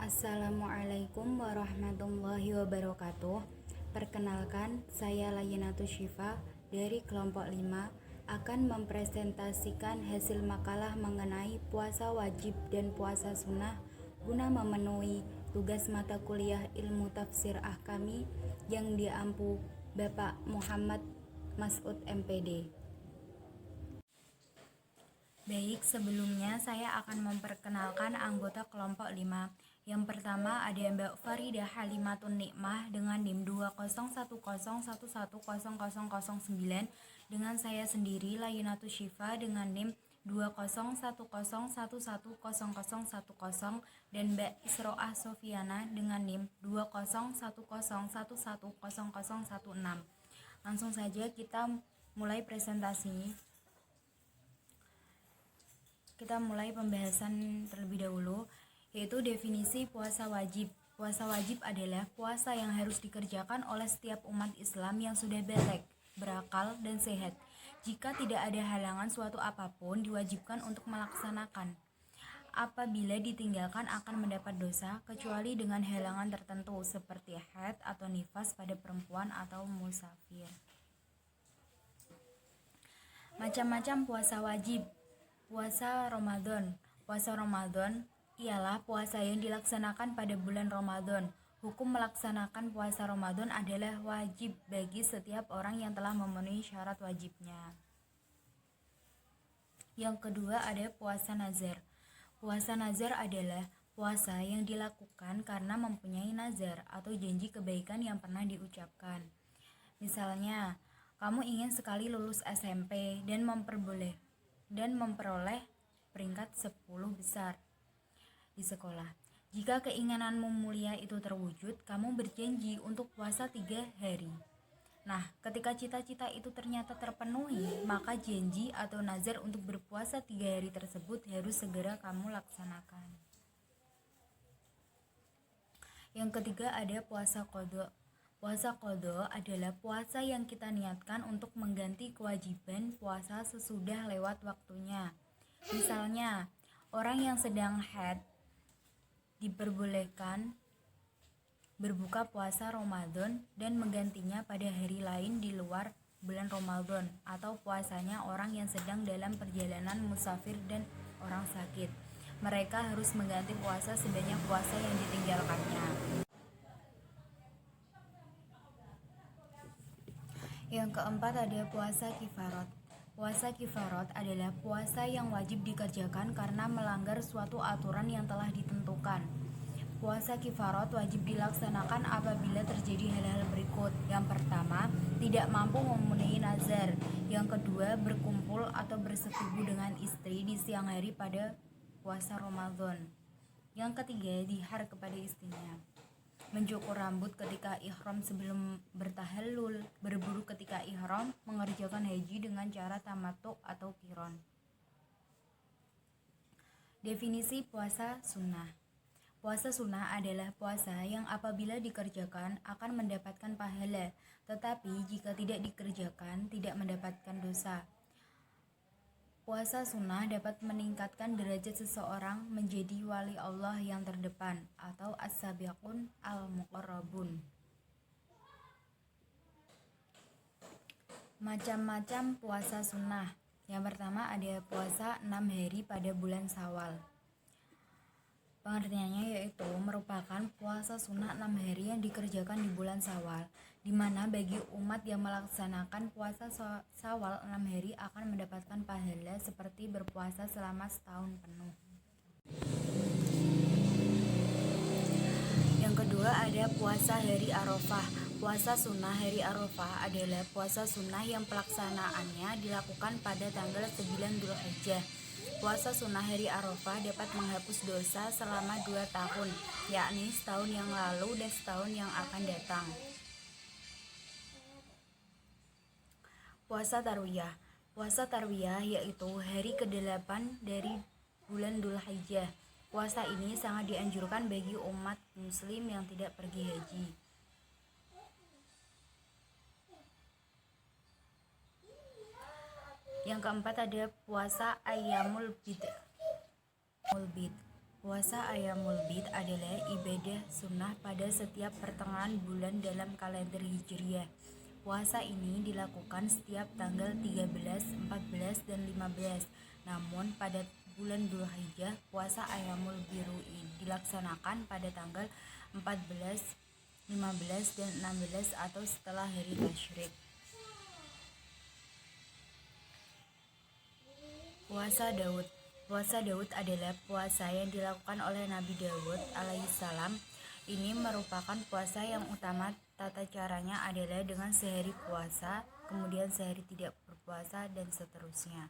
Assalamualaikum warahmatullahi wabarakatuh. Perkenalkan, saya Layinatus Syifa dari kelompok 5 akan mempresentasikan hasil makalah mengenai puasa wajib dan puasa sunnah guna memenuhi tugas mata kuliah ilmu tafsir ahkami yang diampu Bapak Muhammad Mas'ud MPD. Baik, sebelumnya saya akan memperkenalkan anggota kelompok 5. Yang pertama ada Mbak Faridah Halimatun Nikmah dengan NIM 20101100009, dengan saya sendiri Layinatus Syifa dengan NIM 20101101010, dan Mbak Isroah Sofiana dengan NIM 20101101016. Langsung saja kita mulai presentasi. Kita mulai pembahasan terlebih dahulu, yaitu definisi puasa wajib. Puasa wajib adalah puasa yang harus dikerjakan oleh setiap umat Islam yang sudah baligh, berakal, dan sehat. Jika tidak ada halangan suatu apapun, diwajibkan untuk melaksanakan. Apabila ditinggalkan akan mendapat dosa, kecuali dengan halangan tertentu seperti haid atau nifas pada perempuan atau musafir. Macam-macam puasa wajib. Puasa Ramadan. Puasa Ramadan ialah puasa yang dilaksanakan pada bulan Ramadan. Hukum melaksanakan puasa Ramadan adalah wajib bagi setiap orang yang telah memenuhi syarat wajibnya. Yang kedua ada puasa nazar. Puasa nazar adalah puasa yang dilakukan karena mempunyai nazar atau janji kebaikan yang pernah diucapkan. Misalnya, kamu ingin sekali lulus SMP dan memperoleh peringkat 10 besar di sekolah. Jika keinginanmu mulia itu terwujud, kamu berjanji untuk puasa 3 hari. Nah, ketika cita-cita itu ternyata terpenuhi, maka janji atau nazar untuk berpuasa 3 hari tersebut harus segera kamu laksanakan. Yang ketiga ada puasa qadha. Puasa qadha adalah puasa yang kita niatkan untuk mengganti kewajiban puasa sesudah lewat waktunya. Misalnya, orang yang sedang haid diperbolehkan berbuka puasa Ramadan dan menggantinya pada hari lain di luar bulan Ramadan, atau puasanya orang yang sedang dalam perjalanan musafir dan orang sakit. Mereka harus mengganti puasa sebanyak puasa yang ditinggalkannya. Yang keempat ada puasa kifarat. Puasa kifarat adalah puasa yang wajib dikerjakan karena melanggar suatu aturan yang telah ditentukan. Puasa kifarat wajib dilaksanakan apabila terjadi hal-hal berikut. Yang pertama, tidak mampu memenuhi nazar. Yang kedua, berkumpul atau bersetubuh dengan istri di siang hari pada puasa Ramadan. Yang ketiga, dihar kepada istrinya. Mencukur rambut ketika ihram sebelum bertahallul, berburu ketika ihram, mengerjakan haji dengan cara tamattu atau qiron. Definisi puasa sunnah. Puasa sunnah adalah puasa yang apabila dikerjakan akan mendapatkan pahala, tetapi jika tidak dikerjakan tidak mendapatkan dosa. Puasa sunnah dapat meningkatkan derajat seseorang menjadi wali Allah yang terdepan atau as-sabiqun al-muqarrabun. Macam-macam puasa sunnah. Yang pertama ada puasa 6 hari pada bulan Syawal. Pengertiannya yaitu merupakan puasa sunnah 6 hari yang dikerjakan di bulan Syawal, di mana bagi umat yang melaksanakan puasa Syawal 6 hari akan mendapatkan pahala seperti berpuasa selama setahun penuh. Yang kedua ada puasa hari Arafah. Puasa sunnah hari Arafah adalah puasa sunnah yang pelaksanaannya dilakukan pada tanggal 9 Dzulhijjah. Puasa sunnah hari Arafah dapat menghapus dosa selama 2 tahun, yakni setahun yang lalu dan setahun yang akan datang. Puasa Tarwiyah. Puasa Tarwiyah yaitu hari ke-8 dari bulan Dzulhijjah. Puasa ini sangat dianjurkan bagi umat muslim yang tidak pergi haji. Yang keempat ada puasa Ayyamul Bid. Puasa Ayyamul Bid adalah ibadah sunnah pada setiap pertengahan bulan dalam kalender Hijriah. Puasa ini dilakukan setiap tanggal 13, 14, dan 15. Namun pada bulan Dzulhijjah, puasa Ayyamul Biru'in dilaksanakan pada tanggal 14, 15, dan 16 atau setelah hari tasyrik. Puasa Daud. Puasa Daud adalah puasa yang dilakukan oleh Nabi Daud alaihissalam. Ini merupakan puasa yang utama. Tata caranya adalah dengan sehari puasa, kemudian sehari tidak berpuasa, dan seterusnya.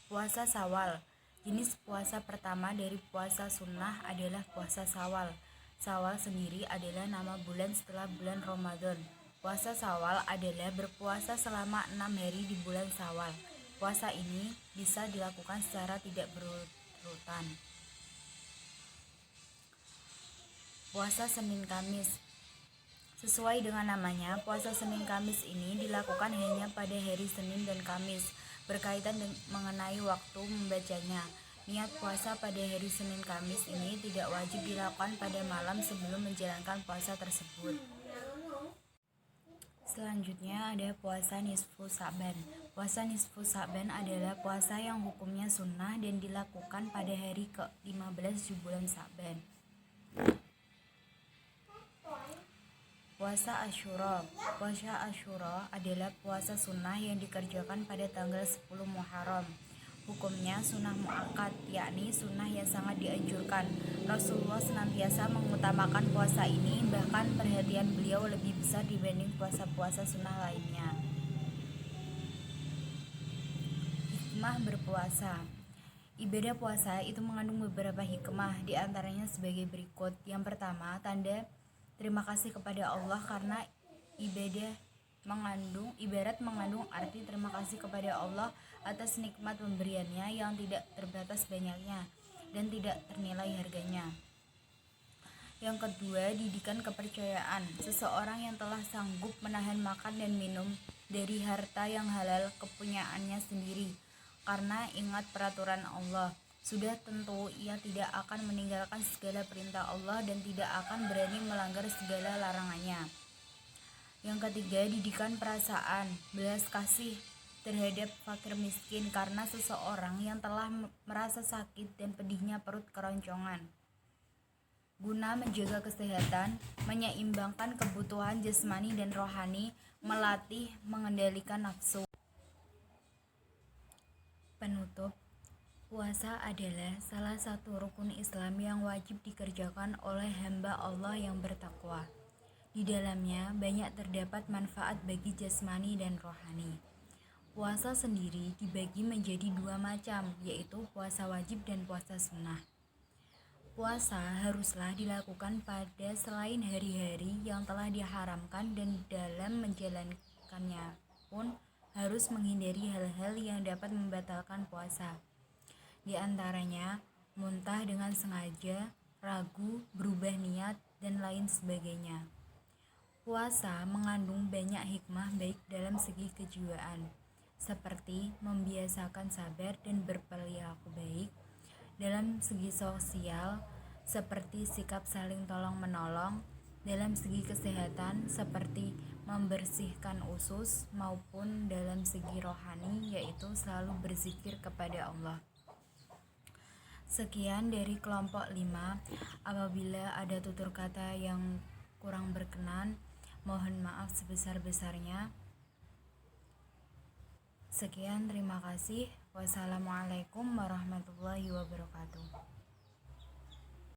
Puasa Syawal. Jenis puasa pertama dari puasa sunnah adalah puasa Syawal. Syawal sendiri adalah nama bulan setelah bulan Ramadan. Puasa Syawal adalah berpuasa selama 6 hari di bulan Syawal. Puasa ini bisa dilakukan secara tidak berurutan. Puasa Senin Kamis. Sesuai dengan namanya, puasa Senin Kamis ini dilakukan hanya pada hari Senin dan Kamis, berkaitan mengenai waktu membacanya. Niat puasa pada hari Senin Kamis ini tidak wajib dilakukan pada malam sebelum menjalankan puasa tersebut. Selanjutnya ada puasa Nisfu Sa'ban. Puasa Nisfu Sa'ban adalah puasa yang hukumnya sunnah dan dilakukan pada hari ke-15 di bulan Sa'ban. Puasa Asyura. Puasa Asyura adalah puasa sunnah yang dikerjakan pada tanggal 10 Muharram. Hukumnya sunnah muakkad, yakni sunnah yang sangat dianjurkan. Rasulullah senantiasa mengutamakan puasa ini, bahkan perhatian beliau lebih besar dibanding puasa-puasa sunnah lainnya. Hikmah berpuasa. Ibadah puasa itu mengandung beberapa hikmah, di antaranya sebagai berikut. Yang pertama, tanda terima kasih kepada Allah karena ibarat mengandung arti terima kasih kepada Allah atas nikmat pemberiannya yang tidak terbatas banyaknya dan tidak ternilai harganya. Yang kedua, didikan kepercayaan. Seseorang yang telah sanggup menahan makan dan minum dari harta yang halal kepunyaannya sendiri karena ingat peraturan Allah, sudah tentu ia tidak akan meninggalkan segala perintah Allah dan tidak akan berani melanggar segala larangannya. Yang ketiga, didikan perasaan belas kasih terhadap fakir miskin karena seseorang yang telah merasa sakit dan pedihnya perut keroncongan, guna menjaga kesehatan, menyeimbangkan kebutuhan jasmani dan rohani, melatih mengendalikan nafsu. Penutup, puasa adalah salah satu rukun Islam yang wajib dikerjakan oleh hamba Allah yang bertakwa. Di dalamnya banyak terdapat manfaat bagi jasmani dan rohani. Puasa sendiri dibagi menjadi 2 macam, yaitu puasa wajib dan puasa sunnah. Puasa haruslah dilakukan pada selain hari-hari yang telah diharamkan dan dalam menjalankannya pun harus menghindari hal-hal yang dapat membatalkan puasa. Di antaranya muntah dengan sengaja, ragu, berubah niat, dan lain sebagainya. Puasa mengandung banyak hikmah baik dalam segi kejiwaan, seperti membiasakan sabar dan berperilaku baik. Dalam segi sosial, seperti sikap saling tolong-menolong. Dalam segi kesehatan, seperti membersihkan usus, maupun dalam segi rohani, yaitu selalu berzikir kepada Allah. Sekian dari kelompok 5. Apabila ada tutur kata yang kurang berkenan, mohon maaf sebesar-besarnya. Sekian, terima kasih. Wassalamualaikum warahmatullahi wabarakatuh.